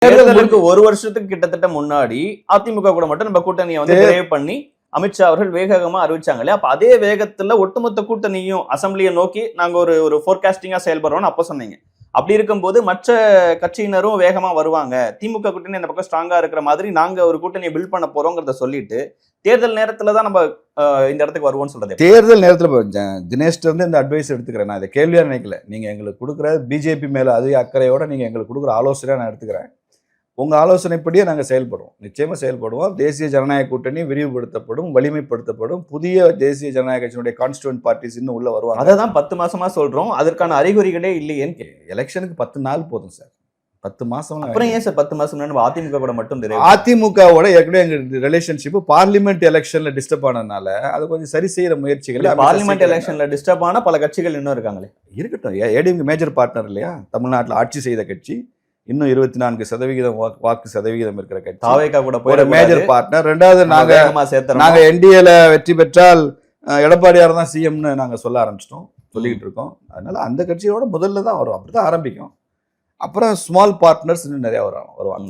தேர்தலுக்கு ஒரு வருஷத்துக்கு கிட்டத்தட்ட முன்னாடி அதிமுக கூட மட்டும் நம்ம கூட்டணியை வந்து கிரேவ் பண்ணி அமித்ஷா அவர்கள் வேகமா அறிவிச்சாங்க இல்லையா? அப்ப அதே வேகத்துல ஒட்டுமொத்த கூட்டணியும் அசம்பிளியை நோக்கி நாங்க ஒரு போர்காஸ்டிங்கா செயல்படுறோம்னு அப்ப சொன்னீங்க. அப்படி இருக்கும்போது மற்ற கட்சியினரும் வேகமா வருவாங்க, திமுக கூட்டணி அந்த பக்கம் ஸ்ட்ராங்கா இருக்கிற மாதிரி நாங்க ஒரு கூட்டணியை பில்ட் பண்ண போறோங்கிறத சொல்லிட்டு தேர்தல் நேரத்துலதான் நம்ம இந்த இடத்துக்கு வருவோம்னு சொல்றது. தேர்தல் நேரத்துல தினேஷ்ட இருந்து இந்த அட்வைஸ் எடுத்துக்கிறேன். நான் இதை கேள்வியா நினைக்கல. நீங்க எங்களுக்கு கொடுக்குற பிஜேபி மேல அதிக அக்கறையோட நீங்க எங்களுக்கு கொடுக்குற ஆலோசனையா நான் எடுத்துக்கிறேன். உங்க ஆலோசனைப்படியே நாங்கள் செயல்படுவோம், நிச்சயமா செயல்படுவோம். தேசிய ஜனநாயக கூட்டணி விரிவுபடுத்தப்படும், வலிமைப்படுத்தப்படும். புதிய தேசிய ஜனநாயக கட்சியினுடைய கான்ஸ்டிட்யூவன்ட் பார்ட்டிஸ் இன்னும் உள்ள வருவாங்க. அதை தான் 10 மாசமா சொல்றோம். அதற்கான அறிகுறிகளே இல்லையேன்னு. எலெக்ஷனுக்கு 10 நாள் போதும் சார். 10 மாசம் அப்புறம் ஏன் சார் 10 மாசம் நம்ம அதிமுக கூட மட்டும் அதிமுகவோட ஏற்கனவே எங்க ரிலேஷன்ஷிப் பார்லிமெண்ட் எலெக்ஷன்ல டிஸ்டர்ப் ஆனதுனால அதை கொஞ்சம் சரி செய்யற முயற்சிகள். பார்லிமெண்ட் எலெக்ஷன்ல டிஸ்டர்ப் ஆன பல கட்சிகள் இன்னும் இருக்காங்களே. இருக்கட்டும், ஏடிஎம்கே மேஜர் பார்ட்னர் இல்லையா? தமிழ்நாட்டில் ஆட்சி செய்த கட்சி, இன்னும் 24% வாக்கு சதவிகிதம் இருக்கிற கட்சி, தாவேகா கூட போய் மேஜர் பார்ட்னர். ரெண்டாவது நாங்க என்டிஏல வெற்றி பெற்றால் எடப்பாடியார் தான் சிஎம்னு நாங்க சொல்ல ஆரம்பிச்சிட்டோம், சொல்லிக்கிட்டு இருக்கோம். அதனால அந்த கட்சியோட முதல்ல தான் வரும், அப்படிதான் ஆரம்பிக்கும். அப்புறம் ஸ்மால் பார்ட்னர்ஸ் இன்னும் நிறைய வருவாங்க.